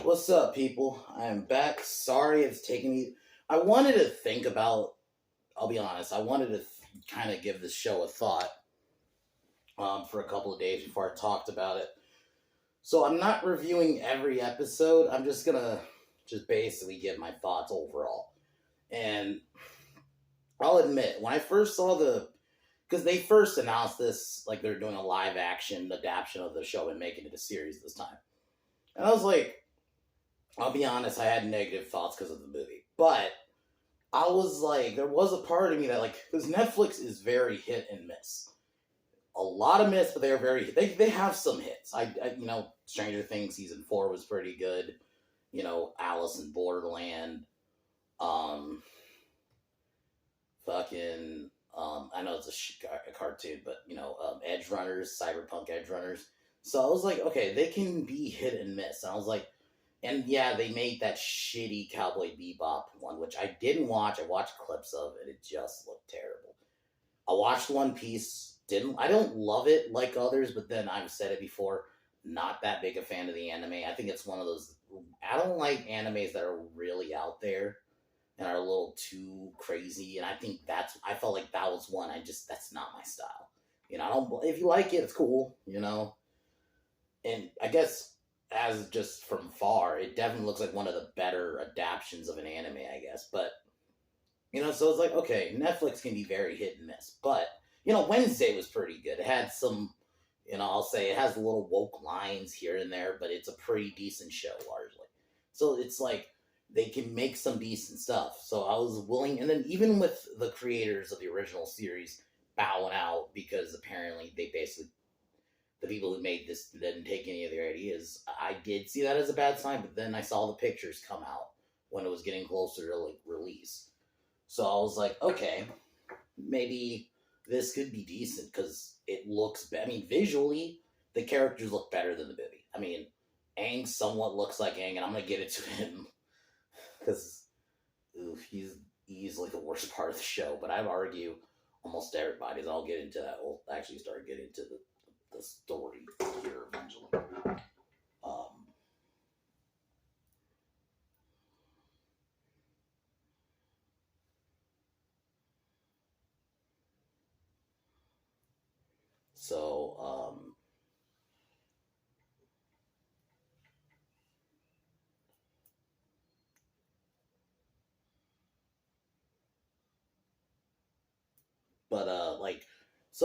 What's up, people? I am back. Sorry it's taken me. I wanted to think about. I'll be honest. I wanted to kind of give this show a thought for a couple of days before I talked about it. So I'm not reviewing every episode. I'm just gonna just basically give my thoughts overall. And I'll admit, when I first saw because they first announced this, like they're doing a live action adaptation of the show and making it a series this time. And I was like, I'll be honest, I had negative thoughts because of the movie. But I was like, there was a part of me that, like, because Netflix is very hit and miss. A lot of miss, but they're they have some hits. Stranger Things season 4 was pretty good. Alice in Borderland. Um, fucking, I know it's a cartoon, but, Edge Runners, Cyberpunk Edge Runners. So I was like, okay, they can be hit and miss. And I was like, and yeah, they made that shitty Cowboy Bebop one, which I didn't watch. I watched clips of it. It just looked terrible. I watched One Piece. I don't love it like others, but then I've said it before. Not that big a fan of the anime. I think it's one of those. I don't like animes that are really out there and are a little too crazy. And I felt like that was one. That's not my style. I don't. If you like it, it's cool. And I guess as just from far, it definitely looks like one of the better adaptations of an anime, I guess. But, so it's like, okay, Netflix can be very hit and miss. But, Wednesday was pretty good. It had some, I'll say it has little woke lines here and there, but it's a pretty decent show, largely. So it's like, they can make some decent stuff. So I was willing, and then even with the creators of the original series bowing out, because apparently the people who made this didn't take any of their ideas. I did see that as a bad sign, but then I saw the pictures come out when it was getting closer to release. So I was like, okay, maybe this could be decent because it looks. Visually, the characters look better than the movie. Aang somewhat looks like Aang, and I'm gonna get it to him because he's easily the worst part of the show. But I'd argue almost everybody's. I'll get into that. We'll actually start getting into the story here eventually. So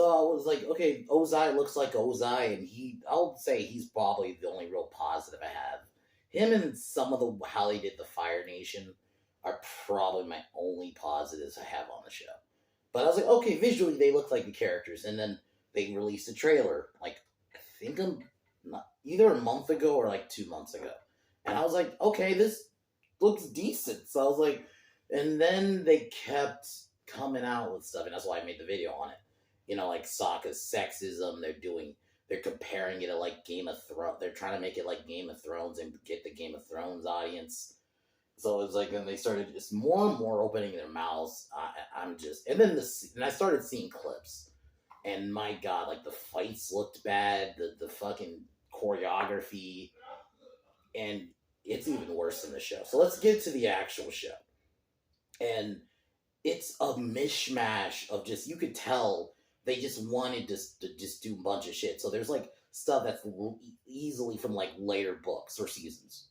I was like, okay, Ozai looks like Ozai, and I'll say he's probably the only real positive I have. Him and some of how they did the Fire Nation are probably my only positives I have on the show. But I was like, okay, visually they look like the characters, and then they released a trailer, like, I think either a month ago or like 2 months ago. And I was like, okay, this looks decent. So I was like, and then they kept coming out with stuff, and that's why I made the video on it. Like Sokka's sexism, they're comparing it to like Game of Thrones. They're trying to make it like Game of Thrones and get the Game of Thrones audience. So it was like, and they started just more and more opening their mouths. And I started seeing clips, and my God, like the fights looked bad, the fucking choreography, and it's even worse than the show. So let's get to the actual show. And it's a mishmash of you could tell they just wanted to just do a bunch of shit. So there's like stuff that's easily from like later books or seasons,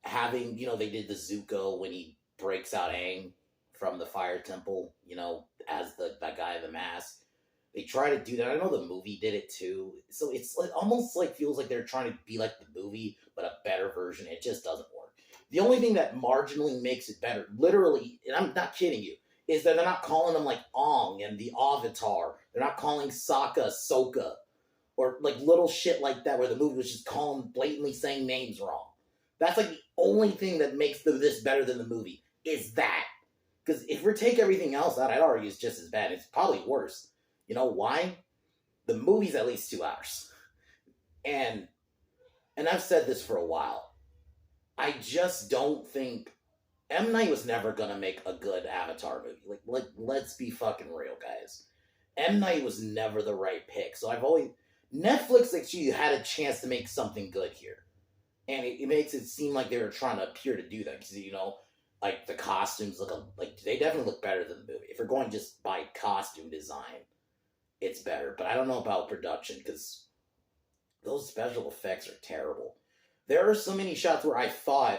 having, they did the Zuko when he breaks out Aang from the fire temple, as that guy in the mask. They try to do that. I know the movie did it too. So it's like almost like feels like they're trying to be like the movie, but a better version. It just doesn't work. The only thing that marginally makes it better, literally, and I'm not kidding you, is that they're not calling them like Ong and the Avatar. They're not calling Sokka Soka, or like little shit like that where the movie was just blatantly saying names wrong. That's like the only thing that makes this better than the movie, is that. Because if we take everything else out, I'd argue it's just as bad. It's probably worse. You know why? The movie's at least 2 hours. And I've said this for a while. I just don't think M. Night was never gonna make a good Avatar movie. Like let's be fucking real, guys. M. Night was never the right pick. So I've always Netflix actually had a chance to make something good here, and it makes it seem like they were trying to appear to do that because like the costumes like they definitely look better than the movie. If we're going just by costume design, it's better. But I don't know about production because those special effects are terrible. There are so many shots where I found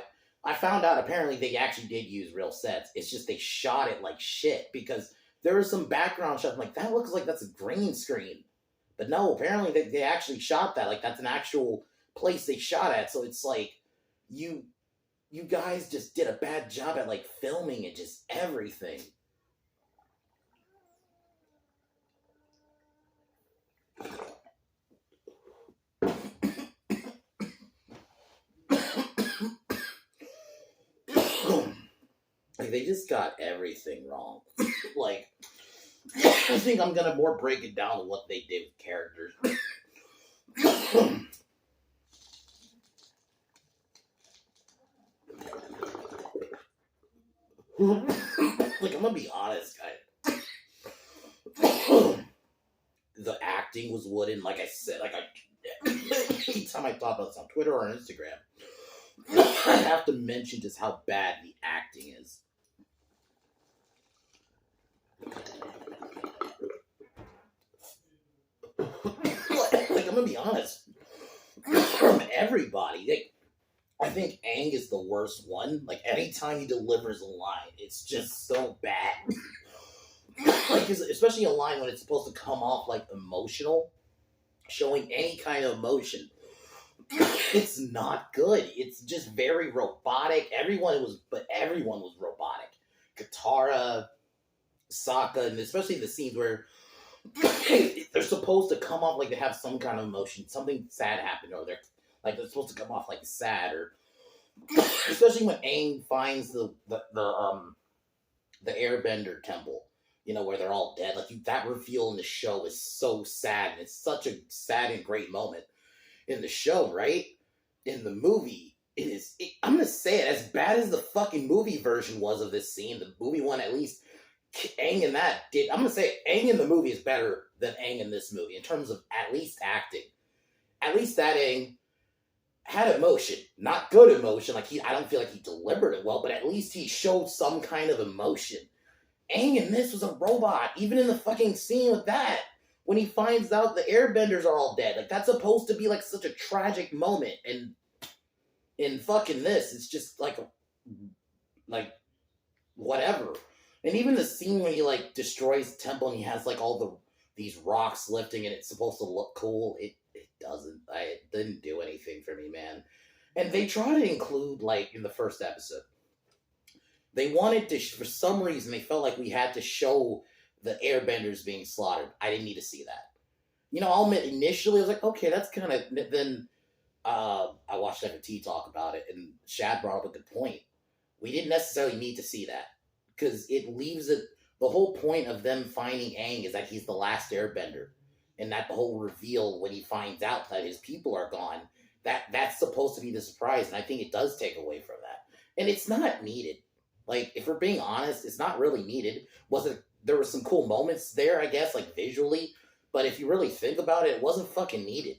out apparently they actually did use real sets. It's just they shot it like shit because there was some background shots. I'm like, that looks like that's a green screen. But no, apparently they actually shot that. Like that's an actual place they shot at. So it's like you you guys just did a bad job at like filming and just everything. Like they just got everything wrong. Like I think I'm gonna more break it down to what they did with characters. Like I'm gonna be honest, guys. The acting was wooden, like I said. Like anytime I talk about this on Twitter or on Instagram, I have to mention just how bad the acting is. Like I'm gonna be honest, from everybody, I think Aang is the worst one. Like anytime he delivers a line, it's just so bad. Like especially a line when it's supposed to come off like emotional, showing any kind of emotion. It's not good. It's just very robotic. Everyone was robotic. Katara, Sokka, and especially the scenes where they're supposed to come off like they have some kind of emotion, something sad happened, or they're supposed to come off like sad, or especially when Aang finds the Airbender temple, where they're all dead. Like that reveal in the show is so sad, and it's such a sad and great moment in the show, right? In the movie, I'm gonna say it, as bad as the fucking movie version was of this scene, the movie one at least. Aang in that I'm gonna say Aang in the movie is better than Aang in this movie in terms of at least acting. At least that Aang had emotion, not good emotion. Like I don't feel like he delivered it well, but at least he showed some kind of emotion. Aang in this was a robot, even in the fucking scene with that. When he finds out the airbenders are all dead. Like that's supposed to be like such a tragic moment. And in fucking this, it's just like whatever. And even the scene when he like destroys the temple and he has like all these rocks lifting and it's supposed to look cool, it doesn't. It didn't do anything for me, man. And they try to include, like in the first episode, they wanted to, for some reason, they felt like we had to show the airbenders being slaughtered. I didn't need to see that. I'll admit, initially I was like, okay, that's kind of, then I watched FT talk about it and Shad brought up a good point. We didn't necessarily need to see that because it leaves it, the whole point of them finding Aang is that he's the last airbender, and that the whole reveal when he finds out that his people are gone, that's supposed to be the surprise, and I think it does take away from that. And it's not needed. Like, if we're being honest, it's not really needed. There were some cool moments there, I guess, like visually, but if you really think about it, it wasn't fucking needed.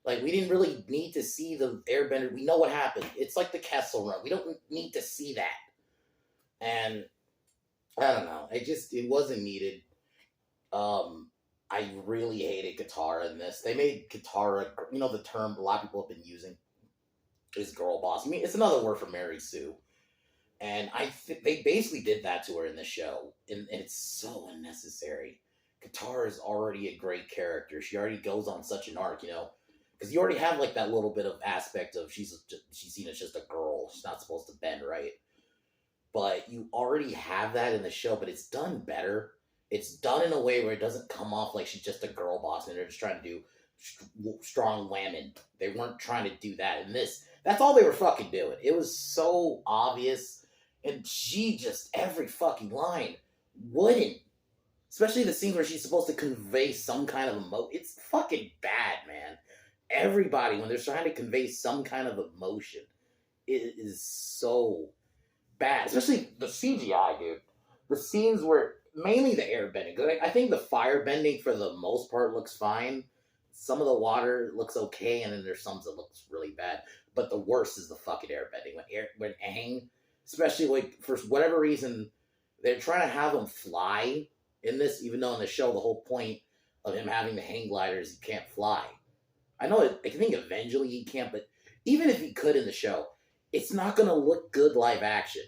Like, we didn't really need to see the airbender. We know what happened. It's like the Kessel Run. We don't need to see that. And I don't know. It wasn't needed. I really hated Katara in this. They made Katara, the term a lot of people have been using is girl boss. I mean, it's another word for Mary Sue. And they basically did that to her in the show. And it's so unnecessary. Katara is already a great character. She already goes on such an arc, because you already have like that little bit of aspect of she's seen as just a girl. She's not supposed to bend, right? But you already have that in the show, but it's done better. It's done in a way where it doesn't come off like she's just a girl boss and they're just trying to do strong women. They weren't trying to do that. And that's all they were fucking doing. It was so obvious. And she just, every fucking line, wouldn't. Especially the scenes where she's supposed to convey some kind of emotion. It's fucking bad, man. Everybody, when they're trying to convey some kind of emotion, it is so bad. Especially the CGI, dude. The scenes where, mainly the airbending. I think the firebending, for the most part, looks fine. some of the water looks okay, and then there's some that looks really bad. But the worst is the fucking airbending. When Aang, especially like for whatever reason, they're trying to have him fly in this, even though in the show the whole point of him having the hang gliders, he can't fly. I know I think eventually he can't, but even if he could in the show, it's not gonna look good live action.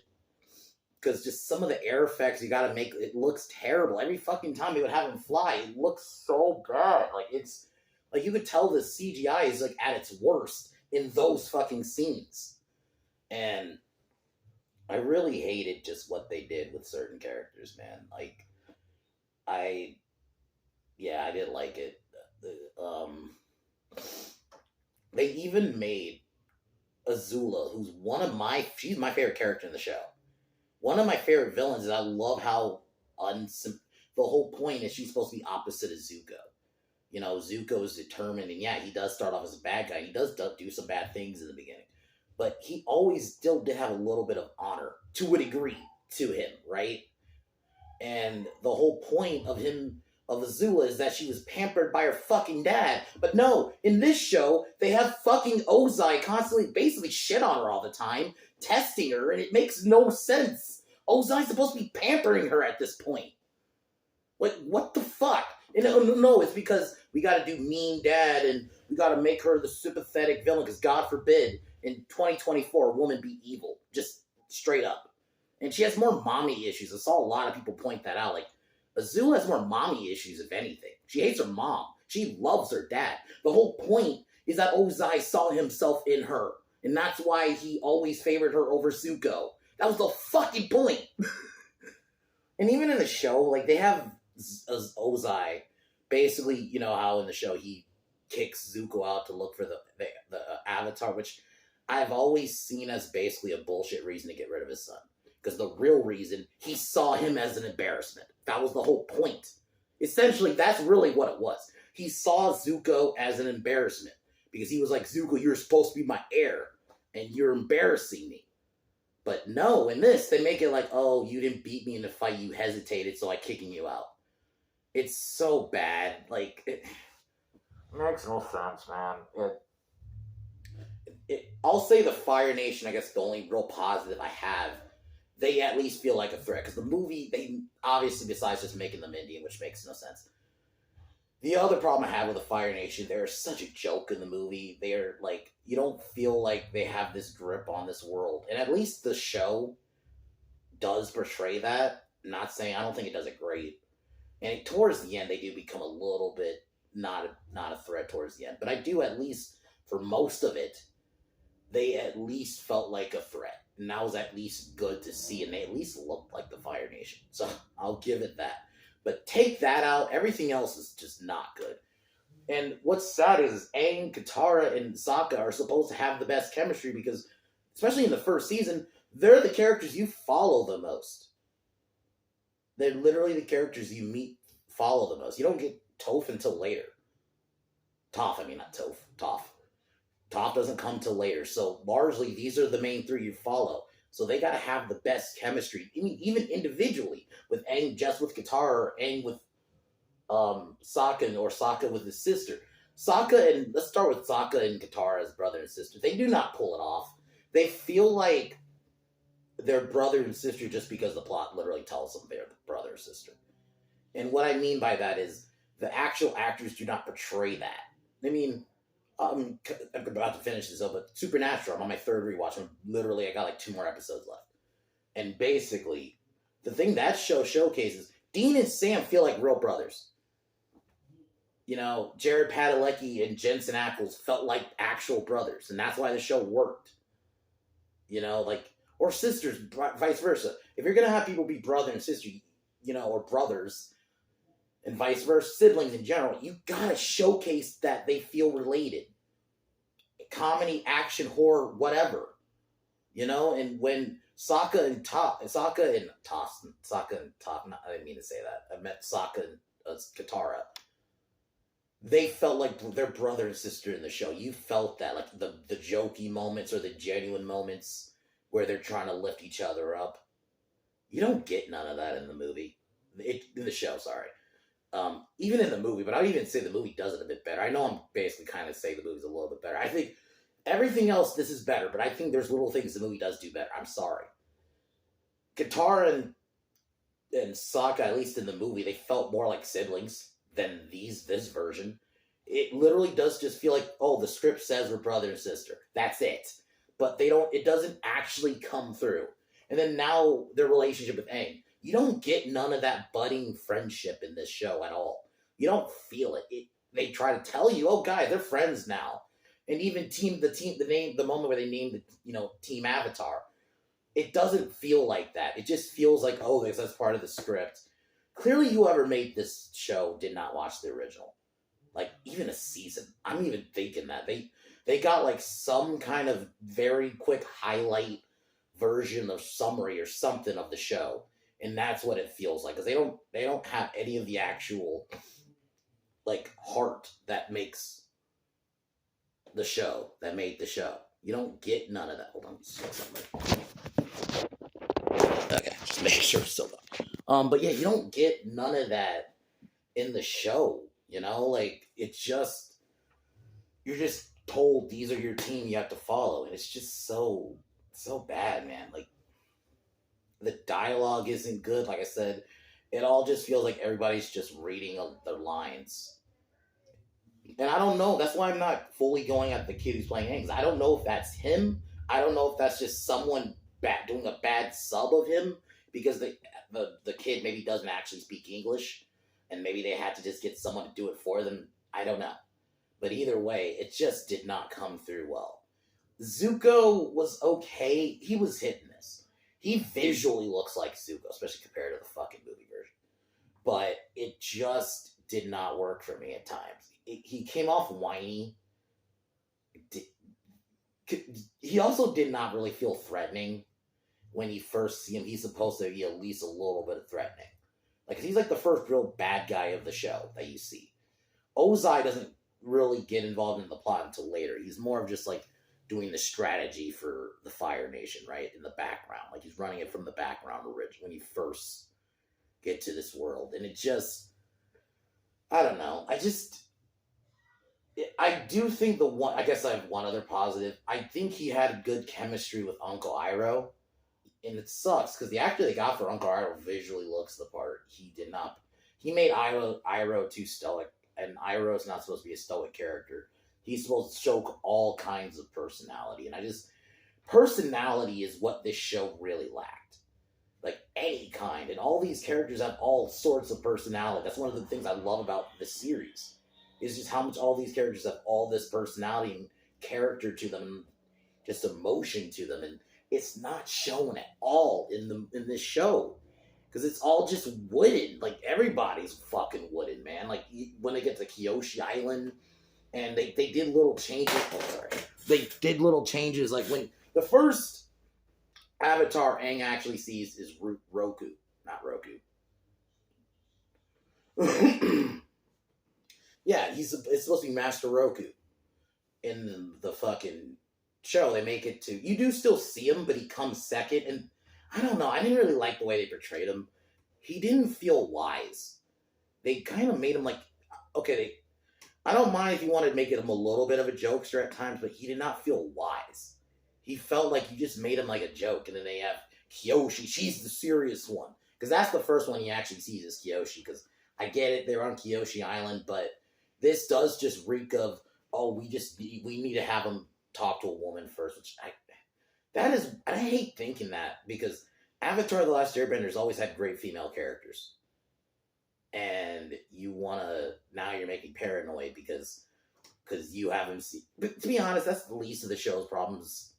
Because just some of the air effects you gotta make, it looks terrible. Every fucking time they would have him fly, it looks so bad. Like, it's, like, you could tell the CGI is, like, at its worst in those fucking scenes. And I really hated just what they did with certain characters, man. Like, I didn't like it. They even made Azula, she's my favorite character in the show. One of my favorite villains is I love how the whole point is she's supposed to be opposite of Zuko. You know, Zuko is determined, and yeah, he does start off as a bad guy. He does do some bad things in the beginning. But he always still did have a little bit of honor, to a degree, to him, right? And the whole point of Azula is that she was pampered by her fucking dad. But no, in this show, they have fucking Ozai constantly basically shit on her all the time, testing her, and it makes no sense. Ozai's supposed to be pampering her at this point. Like, what the fuck? And no, it's because we gotta do mean dad, and we gotta make her the sympathetic villain, because God forbid, in 2024, a woman be evil. Just straight up. And she has more mommy issues. I saw a lot of people point that out. Like, Azula has more mommy issues, if anything. She hates her mom. She loves her dad. The whole point is that Ozai saw himself in her. And that's why he always favored her over Zuko. That was the fucking point. And even in the show, like, they have Ozai, basically, you know how in the show he kicks Zuko out to look for the Avatar, which I've always seen as basically a bullshit reason to get rid of his son. Because the real reason, he saw him as an embarrassment. That was the whole point. Essentially, that's really what it was. He saw Zuko as an embarrassment. Because he was like, Zuko, you're supposed to be my heir. And you're embarrassing me. But no, in this, they make it like, oh, you didn't beat me in the fight. You hesitated, so I'm kicking you out. It's so bad. Like, it makes no sense, man. I'll say the Fire Nation, I guess the only real positive I have, they at least feel like a threat. Because the movie, they obviously, besides just making them Indian, which makes no sense. The other problem I have with the Fire Nation, they're such a joke in the movie. They're like, you don't feel like they have this grip on this world. And at least the show does portray that. I'm not saying, I don't think it does it great. And towards the end, they do become a little bit not a threat towards the end. But I do, at least for most of it, they at least felt like a threat. And that was at least good to see. And they at least looked like the Fire Nation. So I'll give it that. But take that out, everything else is just not good. And what's sad is Aang, Katara, and Sokka are supposed to have the best chemistry because, especially in the first season, they're the characters you follow the most. They're literally the characters you follow the most. You don't get Toph until later. Toph, I mean, not Toph. Toph. Toph doesn't come till later. So largely, these are the main three you follow. So they got to have the best chemistry. I mean, even individually, with Aang just with Katara, or Aang with Sokka, or Sokka with his sister. Let's start with Sokka and Katara as brother and sister. They do not pull it off. They feel like they're brother and sister just because the plot literally tells them they're brother or sister. And what I mean by that is the actual actors do not portray that. I mean, I'm about to finish this up, but Supernatural, I'm on my third rewatch. I got like 2 more episodes left. And basically, the thing that show showcases, Dean and Sam feel like real brothers. You know, Jared Padalecki and Jensen Ackles felt like actual brothers, and that's why the show worked. You know, like, or sisters, vice versa. If you're going to have people be brother and sister, you know, or brothers, and vice versa, siblings in general, you gotta showcase that they feel related. Comedy, action, horror, whatever. You know, and when Sokka and Toph, I didn't mean to say that. I meant Sokka and Katara. They felt like their brother and sister in the show. You felt that, like the jokey moments or the genuine moments where they're trying to lift each other up. You don't get none of that in the movie. In the show, sorry. Even in the movie, but I would even say the movie does it a bit better. I know I'm basically kind of saying the movie's a little bit better. I think everything else, this is better, but I think there's little things the movie does do better. I'm sorry. Katara and Sokka, at least in the movie, they felt more like siblings than this version. It literally does just feel like, oh, the script says we're brother and sister. That's it. But they don't. It doesn't actually come through. And then now their relationship with Aang, you don't get none of that budding friendship in this show at all. You don't feel it. They try to tell you, oh, guys, they're friends now. And even the moment where they named Team Avatar, it doesn't feel like that. It just feels like, oh, that's part of the script. Clearly, whoever made this show did not watch the original. Like, even a season. I'm even thinking that. They got, like, some kind of very quick highlight version of summary or something of the show. And that's what it feels like. Because they don't have any of the actual, like, heart that makes the show, that made the show. You don't get none of that. Hold on, something. Okay, just making sure it's still up. But yeah, you don't get none of that in the show. Like, it's just, you're just told these are your team you have to follow, and it's just so bad, man. Like, the dialogue isn't good. Like I said, it all just feels like everybody's just reading their lines. And I don't know. That's why I'm not fully going at the kid who's playing Aang. I don't know if that's him. I don't know if that's just someone doing a bad sub of him because the kid maybe doesn't actually speak English, and maybe they had to just get someone to do it for them. I don't know. But either way, it just did not come through well. Zuko was okay. He was hit and miss. He visually looks like Zuko, especially compared to the fucking movie version. But it just did not work for me at times. He came off whiny. He also did not really feel threatening when you first see him. He's supposed to be at least a little bit of threatening. Like, he's like the first real bad guy of the show that you see. Ozai doesn't really get involved in the plot until later. He's more of just like doing the strategy for the Fire Nation, right? In the background. Like, he's running it from the background when you first get to this world. And it just, I don't know. I do think I guess I have one other positive. I think he had good chemistry with Uncle Iroh. And it sucks, because the actor they got for Uncle Iroh visually looks the part. He did not. He made Iroh too stoic, and Iroh's not supposed to be a stoic character. He's supposed to show all kinds of personality, and personality is what this show really lacked. Like, any kind, and all these characters have all sorts of personality. That's one of the things I love about this series, is just how much all these characters have all this personality and character to them, just emotion to them, and it's not shown at all in this show, because it's all just wooden. Like, everybody's fucking wooden, man. Like, when they get to Kyoshi Island, and they did little changes. Oh, sorry. They did little changes, like when the first Avatar Aang actually sees is Roku, not Roku. Yeah, it's supposed to be Master Roku. In the fucking show, they make it to, you do still see him, but he comes second, and I don't know, I didn't really like the way they portrayed him. He didn't feel wise. They kind of made him like, okay, I don't mind if you wanted to make him a little bit of a jokester at times, but he did not feel wise. He felt like you just made him like a joke, and then they have Kyoshi, she's the serious one. Because that's the first one he actually sees is Kyoshi, because I get it, they're on Kyoshi Island, but this does just reek of, oh, we need to have him talk to a woman first, which I hate thinking that, because Avatar The Last Airbender always had great female characters. And now you're making paranoid because you haven't seen, but to be honest, that's the least of the show's problems.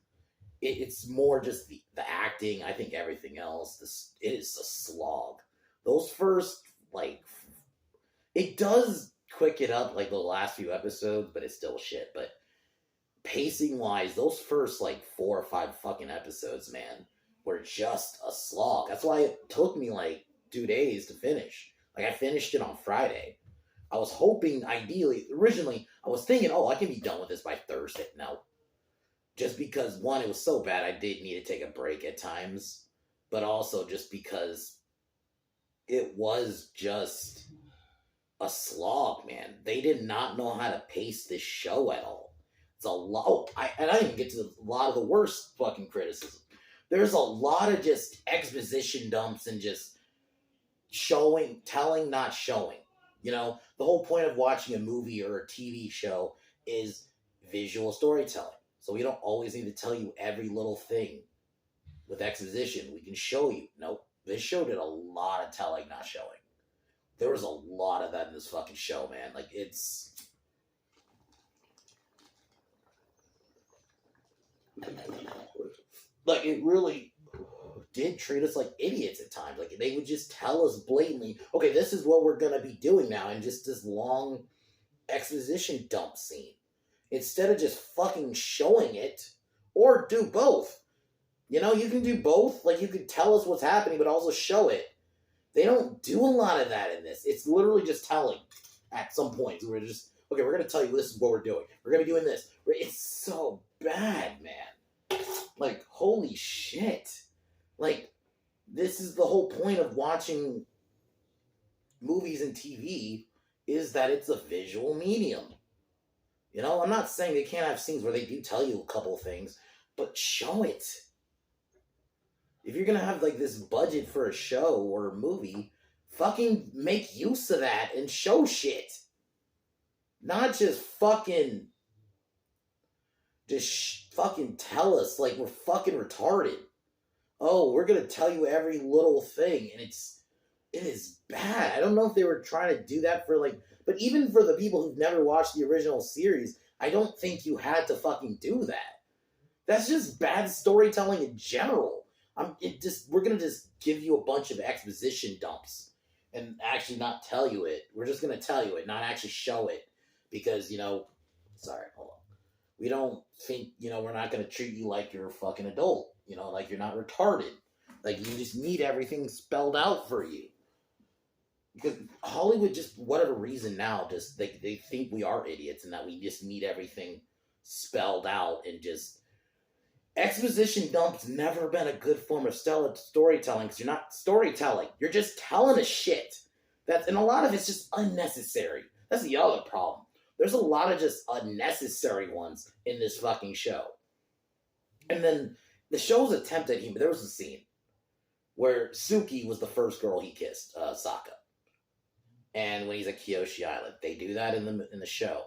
It's more just the acting. I think everything else, it is a slog. Those first, like, it does quick it up, like, the last few episodes, but it's still shit. But pacing wise, those first, like, 4 or 5 fucking episodes, man, were just a slog. That's why it took me, like, 2 days to finish. Like, I finished it on Friday. I was hoping, originally, I was thinking, I can be done with this by Thursday. No. Just because, one, it was so bad, I did need to take a break at times. But also just because it was just a slog, man. They did not know how to pace this show at all. It's a lot. Oh, and I didn't even get to a lot of the worst fucking criticism. There's a lot of just exposition dumps and just showing, telling, not showing. You know, the whole point of watching a movie or a TV show is visual storytelling. So we don't always need to tell you every little thing with exposition. We can show you. Nope. This show did a lot of telling, not showing. There was a lot of that in this fucking show, man. Like, it's... Like, it really did treat us like idiots at times. Like, they would just tell us blatantly, okay, this is what we're going to be doing now, and just this long exposition dump scene. Instead of just fucking showing it, or do both. You know, you can do both. Like, you could tell us what's happening, but also show it. They don't do a lot of that in this. It's literally just telling at some points. We're just, okay, we're going to tell you this is what we're doing. We're going to be doing this. It's so bad, man. Like, holy shit. Like, this is the whole point of watching movies and TV, is that it's a visual medium. You know, I'm not saying they can't have scenes where they do tell you a couple things, but show it. If you're gonna have, like, this budget for a show or a movie, fucking make use of that and show shit. Not just fucking... Just fucking tell us like we're fucking retarded. Oh, we're gonna tell you every little thing, and it is bad. I don't know if they were trying to do that for, like... But even for the people who've never watched the original series, I don't think you had to fucking do that. That's just bad storytelling in general. We're gonna just give you a bunch of exposition dumps and actually not tell you it. We're just gonna tell you it, not actually show it, because, you know, sorry, hold on. We don't think, you know, we're not gonna treat you like you're a fucking adult, you know, like you're not retarded. Like, you just need everything spelled out for you. Because Hollywood, just whatever reason now, just they think we are idiots and that we just need everything spelled out, and just... Exposition dump's never been a good form of storytelling, because you're not storytelling. You're just telling us shit. And a lot of it's just unnecessary. That's the other problem. There's a lot of just unnecessary ones in this fucking show. And then the show's attempt at humor. There was a scene where Suki was the first girl he kissed, Sokka. And when he's at Kyoshi Island, they do that in the show.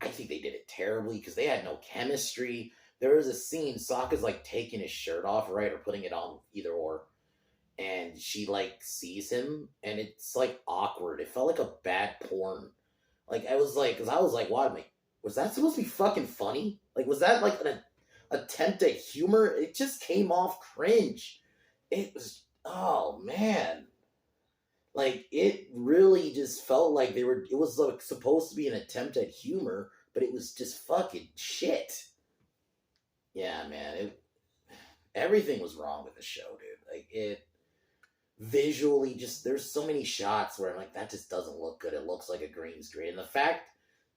I think they did it terribly because they had no chemistry. There was a scene, Sokka's like taking his shirt off, right, or putting it on, either or, and she like sees him, and it's like awkward. It felt like a bad porn. Like, I was like, what? Like, was that supposed to be fucking funny? Like, was that like an attempt at humor? It just came off cringe. It was, oh man. Like, it really just felt like it was like supposed to be an attempt at humor, but it was just fucking shit. Yeah, man, everything was wrong with the show, dude. Like, it visually just, there's so many shots where I'm like, that just doesn't look good. It looks like a green screen. And the fact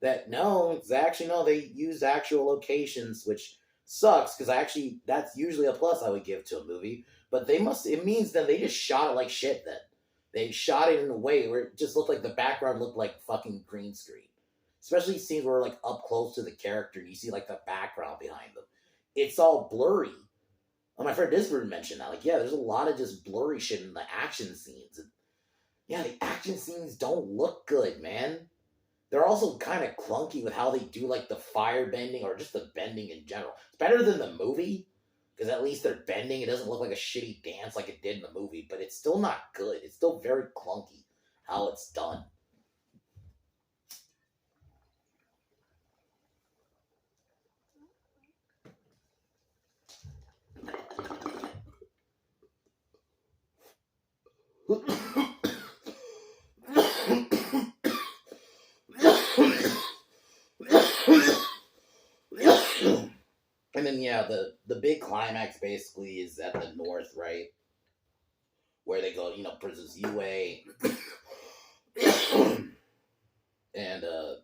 that, they used actual locations, which sucks, because that's usually a plus I would give to a movie. But it means that they just shot it like shit then. They shot it in a way where it just looked like the background looked like fucking green screen. Especially scenes where we're like up close to the character and you see like the background behind them. It's all blurry. Oh, my friend Disford mentioned that. Like, yeah, there's a lot of just blurry shit in the action scenes. And yeah, the action scenes don't look good, man. They're also kind of clunky with how they do, like, the fire bending or just the bending in general. It's better than the movie, because at least they're bending. It doesn't look like a shitty dance like it did in the movie, but it's still not good. It's still very clunky how it's done. And then, yeah, the big climax basically is at the north, right? Where they go, Princess Yue and the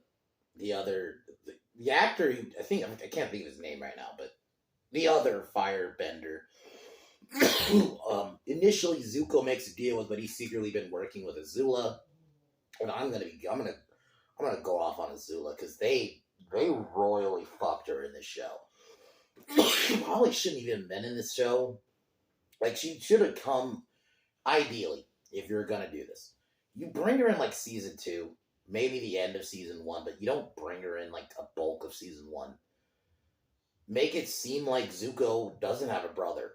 actor who, I can't think of his name right now, but the other firebender who initially Zuko makes a deal with, but he's secretly been working with Azula. And I'm gonna go off on Azula because they royally fucked her in this show. She probably shouldn't even been in this show. Like she should have come. Ideally, if you're gonna do this, you bring her in like season 2, maybe the end of season 1, but you don't bring her in like a bulk of season 1. Make it seem like Zuko doesn't have a brother.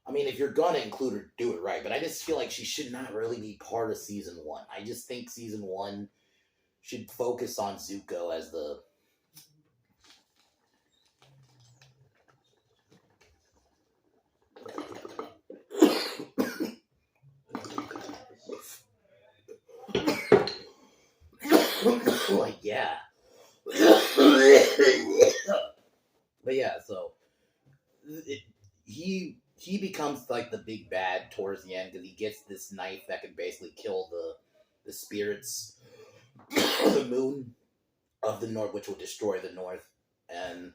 I mean, if you're gonna include her, do it right. But I just feel like she should not really be part of season 1. I just think season 1 should focus on Zuko as the. Like, yeah. But yeah, so he becomes like the big bad towards the end because he gets this knife that can basically kill the spirits of the moon of the north, which will destroy the north. And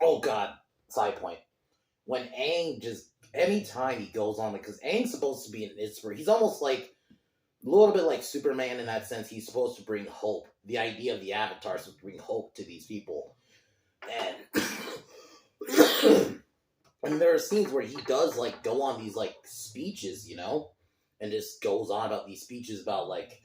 oh god, side point. When Aang just anytime he goes on, because Aang's supposed to be an inspiration, he's almost like a little bit like Superman in that sense. He's supposed to bring hope. The idea of the Avatar is to bring hope to these people. And and there are scenes where he does like go on these like speeches, and just goes on about these speeches about like,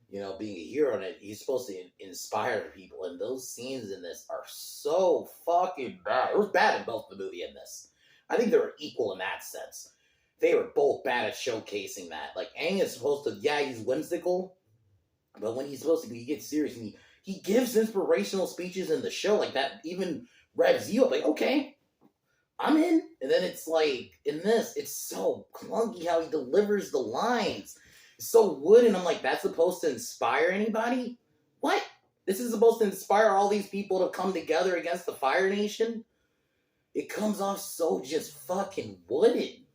being a hero, and he's supposed to inspire people. And those scenes in this are so fucking bad. It was bad in both the movie and this. I think they were equal in that sense. They were both bad at showcasing that. Like Aang is supposed to, yeah, he's whimsical, but when he's supposed to be, he gets serious and he gives inspirational speeches in the show like that. Even revs you up, like, okay, I'm in. And then it's like in this, it's so clunky how he delivers the lines. It's so wooden. I'm like, that's supposed to inspire anybody? What? This is supposed to inspire all these people to come together against the Fire Nation? It comes off so just fucking wooden.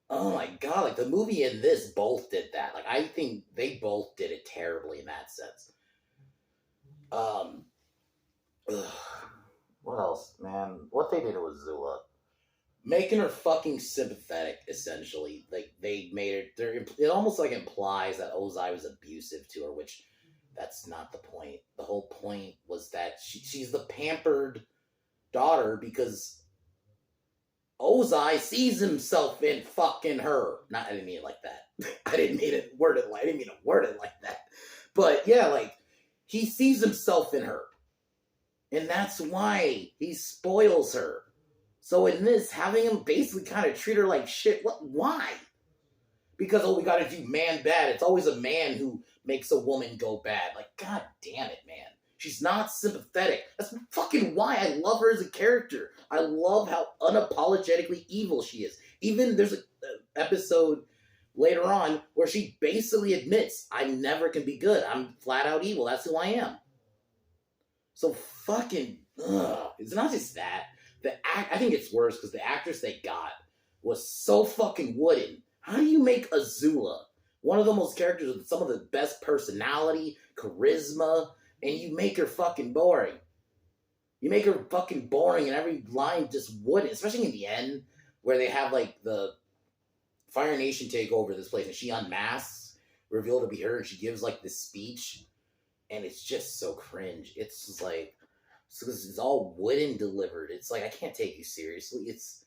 Oh my god, like the movie and this both did that. Like I think they both did it terribly in that sense. What else, man? What they did with Zula, making her fucking sympathetic, essentially. Like they made her. It almost like implies that Ozai was abusive to her, which that's not the point. The whole point was that she's the pampered daughter because Ozai sees himself in fucking her. I didn't mean it like that. I didn't mean to word it like that. But yeah, like he sees himself in her. And that's why he spoils her. So in this, having him basically kind of treat her like shit, why? Because, we gotta do man bad. It's always a man who makes a woman go bad. Like, god damn it, man. She's not sympathetic. That's fucking why I love her as a character. I love how unapologetically evil she is. Even there's an episode later on where she basically admits, I never can be good. I'm flat out evil. That's who I am. So fucking, it's not just that. I think it's worse because the actress they got was so fucking wooden. How do you make Azula one of the most characters with some of the best personality, charisma, and you make her fucking boring? You make her fucking boring and every line just wooden, especially in the end where they have like the Fire Nation take over this place and she unmasks, revealed to be her, and she gives like this speech. And it's just so cringe. It's just like, it's all wooden delivered. It's like, I can't take you seriously. It's,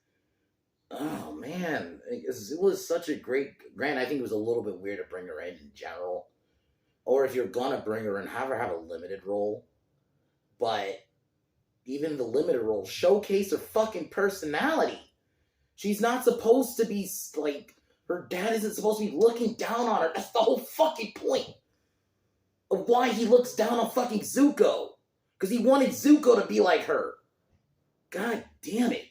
oh man. It was such a great, granted, I think it was a little bit weird to bring her in general. Or if you're gonna bring her in, have her have a limited role. But even the limited role, showcase her fucking personality. She's not supposed to be, like, her dad isn't supposed to be looking down on her. That's the whole fucking point of why he looks down on fucking Zuko. Because he wanted Zuko to be like her. God damn it.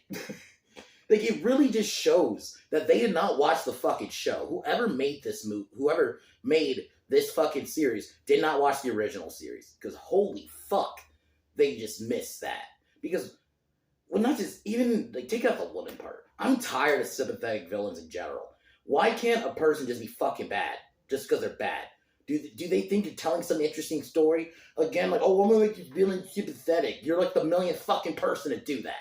Like, it really just shows that they did not watch the fucking show. Whoever made this movie, whoever made this fucking series, did not watch the original series. Because holy fuck, they just missed that. Because, well, not just, even, like, take out the woman part. I'm tired of sympathetic villains in general. Why can't a person just be fucking bad? Just because they're bad? Do they think you're telling some interesting story? Again, like, oh, I'm gonna make you feeling sympathetic. You're like the millionth fucking person to do that.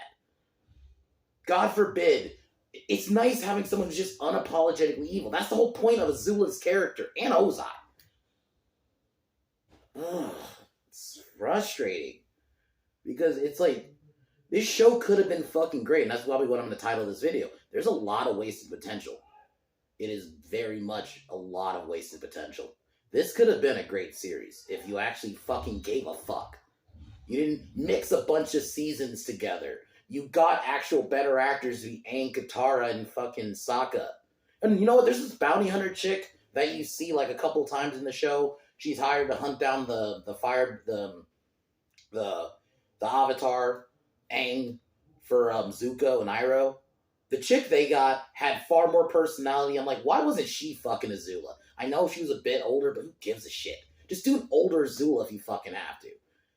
God forbid It's nice having someone who's just unapologetically evil. That's the whole point of Azula's character and Ozai. Ugh, it's frustrating because it's like this show could have been fucking great, and that's probably what I'm going to title this video. There's a lot of wasted potential. It is very much a lot of wasted potential. This could have been a great series if you actually fucking gave a fuck. You didn't mix a bunch of seasons together. You got actual better actors to be Aang, Katara, and fucking Sokka. And you know what? There's this bounty hunter chick that you see like a couple times in the show. She's hired to hunt down the Avatar, Aang, for Zuko and Iroh. The chick they got had far more personality. I'm like, why wasn't she fucking Azula? I know she was a bit older, but who gives a shit? Just do an older Azula if you fucking have to.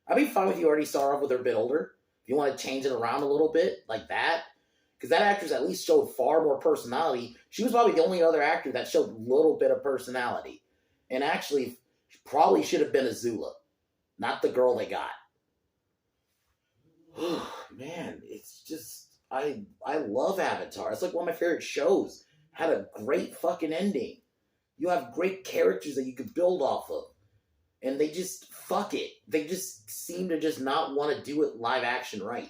I'd be fine if you already start off with her a bit older. If you want to change it around a little bit, like that. Because that actress at least showed far more personality. She was probably the only other actor that showed a little bit of personality. And actually, probably should have been Azula. Not the girl they got. Man, it's just... I love Avatar. It's like one of my favorite shows. Had a great fucking ending. You have great characters that you could build off of. And they just, fuck it. They just seem to just not want to do it live action right.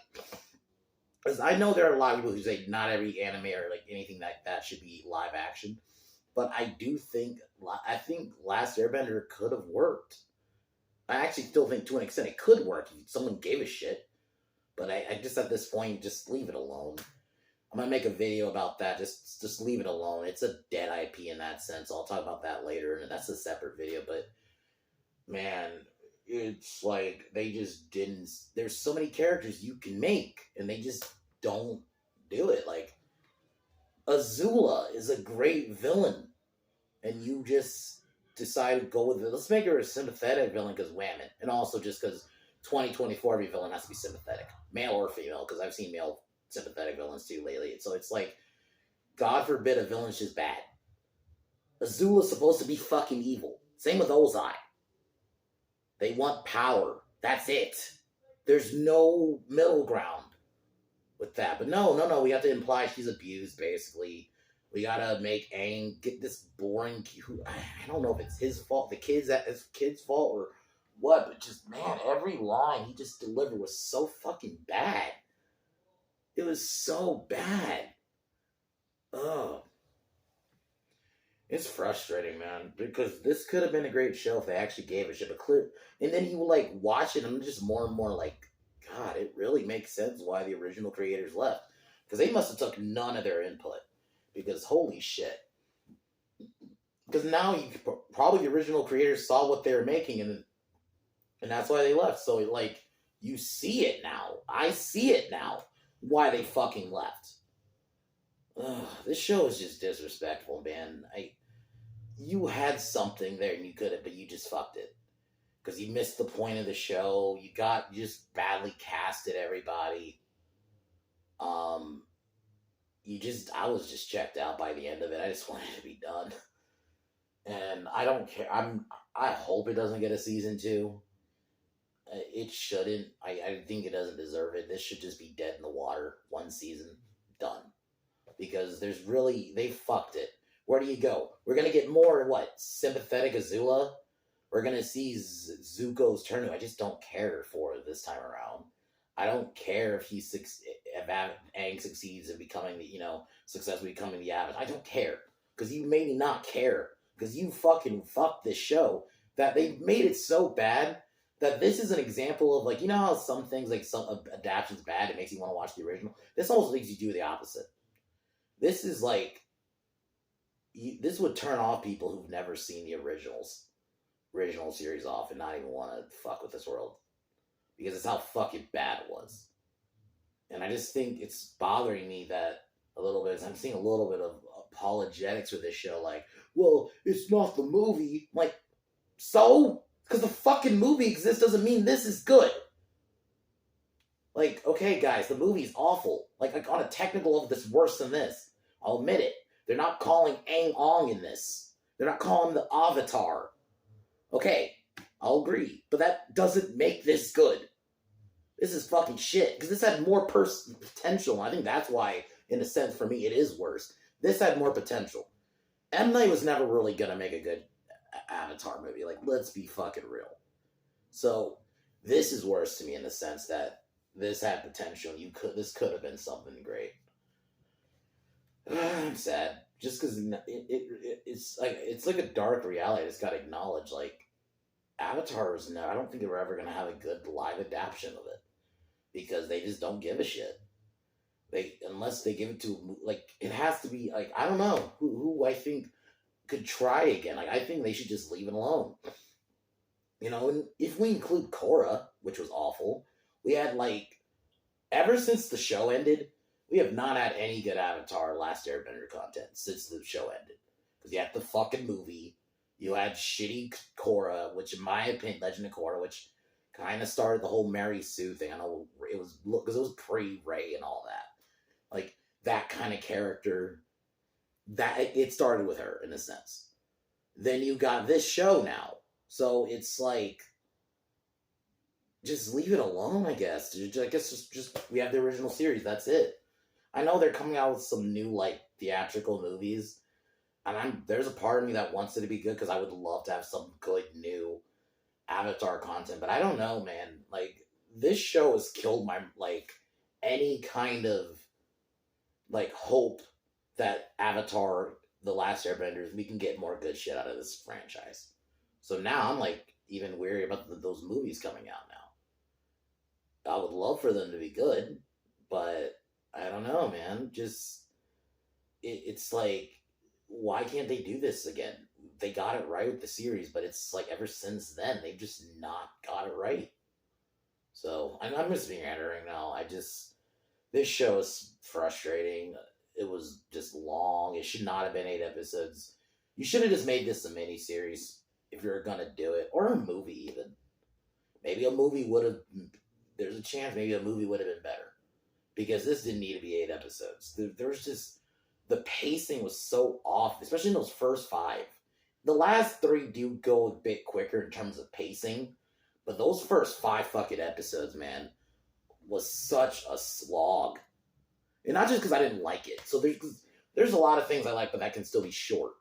Because I know there are a lot of people who say not every anime or like anything like that should be live action. But I think Last Airbender could have worked. I actually still think to an extent it could work if someone gave a shit. But I just at this point, just leave it alone. I'm going to make a video about that. Just leave it alone. It's a dead IP in that sense. I'll talk about that later. And that's a separate video. But, man, it's like they just didn't... There's so many characters you can make. And they just don't do it. Like, Azula is a great villain. And you just decide to go with it. Let's make her a sympathetic villain because wham it. And also just because 2024 every villain has to be sympathetic. Male or female, because I've seen male sympathetic villains too lately. So it's like, God forbid a villain's just bad. Azula's supposed to be fucking evil. Same with Ozai. They want power. That's it. There's no middle ground with that. But no, we have to imply she's abused, basically. We gotta make Aang get this boring... I don't know if it's his fault, his kid's fault, or what, but just, man, every line he just delivered was so fucking bad. It was so bad. Ugh. It's frustrating, man, because this could have been a great show if they actually gave a shit. And then you will, like, watch it, and I'm just more and more like, God, it really makes sense why the original creators left. Because they must have took none of their input. Because, holy shit. Because now, probably the original creators saw what they were making, and that's why they left. So, like, you see it now. I see it now. Why they fucking left. Ugh, this show is just disrespectful, man. You had something there and you could have, but you just fucked it. Because you missed the point of the show. You just badly casted everybody. I was just checked out by the end of it. I just wanted it to be done. And I don't care. I hope it doesn't get a season 2. It shouldn't. I think it doesn't deserve it. This should just be dead in the water. 1 season. Done. Because they fucked it. Where do you go? We're going to get more, sympathetic Azula? We're going to see Zuko's turn. I just don't care for it this time around. I don't care if Aang succeeds in becoming successfully becoming the Avatar. I don't care. Because you made me not care. Because you fucking fucked this show. That they made it so bad that this is an example of, how some things, some adaption's bad, it makes you want to watch the original? This almost makes you do the opposite. This is this would turn off people who've never seen the original series off and not even want to fuck with this world. Because it's how fucking bad it was. And I just think it's bothering me that a little bit. I'm seeing a little bit of apologetics with this show. Well, it's not the movie. I'm like, so? Because the fucking movie exists doesn't mean this is good. Okay, guys, the movie's awful. On a technical level, this is worse than this. I'll admit it. They're not calling Aang Ong in this. They're not calling him the Avatar. Okay, I'll agree. But that doesn't make this good. This is fucking shit. Because this had more potential. I think that's why in a sense, for me, it is worse. This had more potential. M. Night was never really gonna make a good Avatar movie. Like, let's be fucking real. So this is worse to me in the sense that this had potential. This could have been something great. I'm sad just because it's like a dark reality. It's got to acknowledge like Avatar is no. I don't think we're ever gonna have a good live adaptation of it because they just don't give a shit. They unless they give it to like it has to be like I don't know who I think could try again. Like I think they should just leave it alone. You know, and if we include Korra, which was awful, we had like ever since the show ended, we have not had any good Avatar Last Airbender content since the show ended. Because you had the fucking movie, you had shitty Korra, which in my opinion, Legend of Korra, which kind of started the whole Mary Sue thing. I know it was because it was pre-Ray and all that, like that kind of character. That it started with her in a sense. Then you got this show now, so it's like just leave it alone. I guess. I guess just we have the original series. That's it. I know they're coming out with some new like theatrical movies, and there's a part of me that wants it to be good because I would love to have some good new Avatar content. But I don't know, man. Like this show has killed my like any kind of like hope that Avatar, The Last Airbenders, we can get more good shit out of this franchise. So now I'm like even weary about those movies coming out now. I would love for them to be good, but I don't know, man. Just it's like why can't they do this again? They got it right with the series, but it's like ever since then they've just not got it right. So I'm just being right now. This show is frustrating. It was just long. It should not have been 8 episodes. You should have just made this a mini series if you're gonna do it, or a movie even. Maybe a movie would have. There's a chance maybe a movie would have been better because this didn't need to be 8 episodes. There was just the pacing was so off, especially in those first 5. The last 3 do go a bit quicker in terms of pacing, but those first 5 fucking episodes, man, was such a slog. And not just because I didn't like it. So there's a lot of things I like, but that can still be short.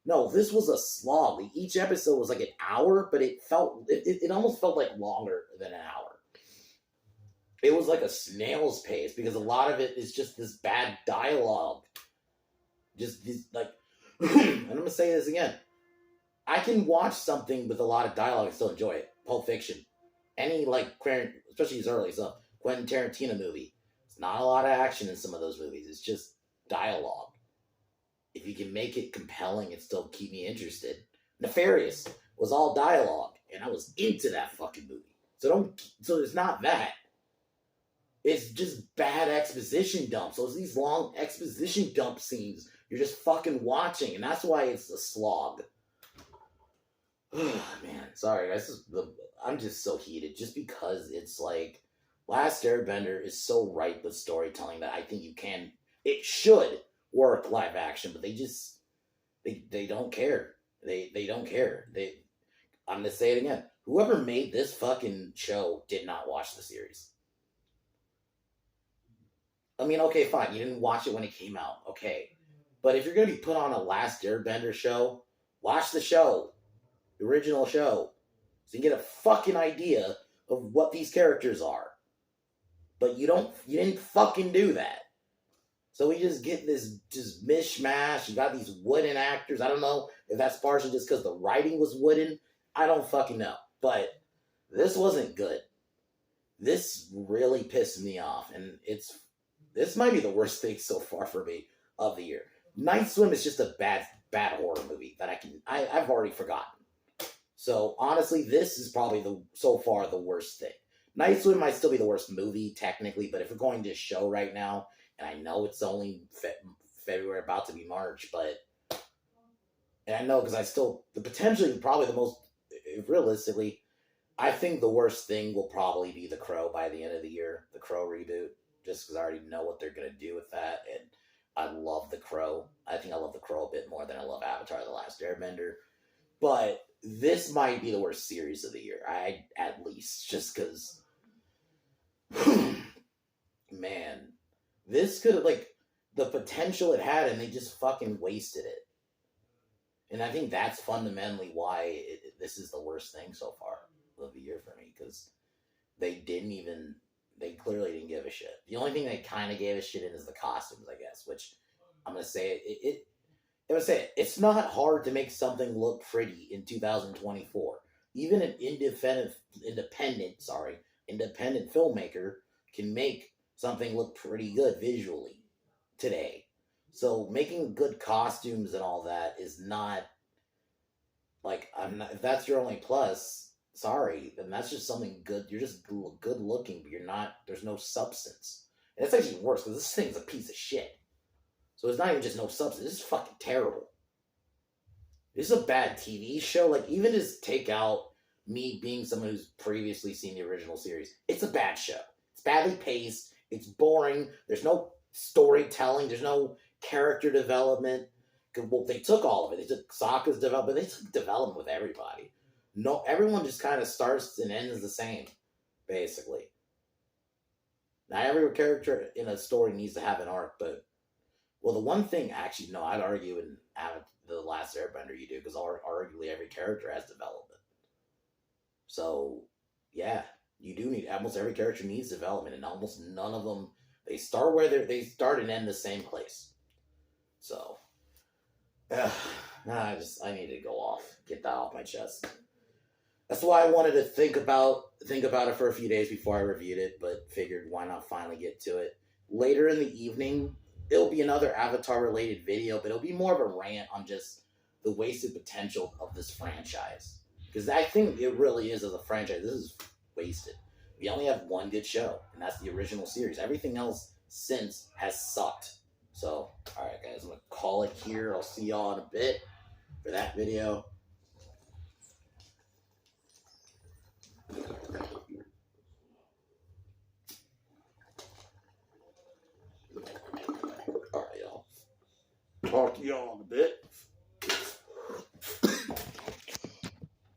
No, this was a slog. Each episode was like an hour, but it almost felt like longer than an hour. It was like a snail's pace because a lot of it is just this bad dialogue. Just this, like, and I'm gonna say this again. I can watch something with a lot of dialogue and still enjoy it. Pulp Fiction, any like, especially his early stuff, Quentin Tarantino movie. Not a lot of action in some of those movies. It's just dialogue. If you can make it compelling and still keep me interested. Nefarious was all dialogue, and I was into that fucking movie. So it's not that. It's just bad exposition dumps. So it's these long exposition dump scenes you're just fucking watching, and that's why it's a slog. Man, sorry guys. I'm just so heated just because it's like Last Airbender is so ripe with storytelling that I think it should work live action, but they don't care. They don't care. I'm gonna say it again. Whoever made this fucking show did not watch the series. I mean, okay, fine. You didn't watch it when it came out, okay. But if you're gonna be put on a Last Airbender show, watch the show, the original show, so you get a fucking idea of what these characters are. But you didn't fucking do that. So we just get this just mishmash. You got these wooden actors. I don't know if that's partially just because the writing was wooden. I don't fucking know. But this wasn't good. This really pissed me off. And this might be the worst thing so far for me of the year. Night Swim is just a bad horror movie that I've already forgotten. So honestly, this is probably so far the worst thing. Night Swim might still be the worst movie, technically, but if we're going to show right now, and I know it's only February, about to be March, and I know because the potentially probably the most, realistically, I think the worst thing will probably be The Crow by the end of the year, the Crow reboot, just because I already know what they're going to do with that, and I love The Crow. I think I love The Crow a bit more than I love Avatar: The Last Airbender, but this might be the worst series of the year, at least, just because man, this could have, like, the potential it had, and they just fucking wasted it. And I think that's fundamentally why this is the worst thing so far of the year for me, because they clearly didn't give a shit. The only thing they kind of gave a shit in is the costumes, I guess, which I'm going to say it's not hard to make something look pretty in 2024. Even an independent filmmaker can make something look pretty good visually today. So making good costumes and all that is not like, if that's your only plus, sorry, then that's just something good. You're just good looking, but there's no substance. And it's actually worse because this thing's a piece of shit. So it's not even just no substance. This is fucking terrible. This is a bad TV show. Like, even just take out me being someone who's previously seen the original series. It's a bad show. It's badly paced. It's boring. There's no storytelling. There's no character development. Well, they took all of it. They took Sokka's development. They took development with everybody. No, everyone just kind of starts and ends the same, basically. Not every character in a story needs to have an arc, but well, the one thing, actually, no, I'd argue in The Last Airbender you do, because arguably every character has development. So, yeah, you do need, almost every character needs development, and almost none of them, they start and end the same place. So, I need to go off, get that off my chest. That's why I wanted to think about it for a few days before I reviewed it, but figured why not finally get to it. Later in the evening, it'll be another Avatar-related video, but it'll be more of a rant on just the wasted potential of this franchise. Because I think it really is, as a franchise, this is wasted. We only have one good show, and that's the original series. Everything else since has sucked. So, alright guys, I'm going to call it here. I'll see y'all in a bit for that video. Alright, y'all. Talk to y'all in a bit.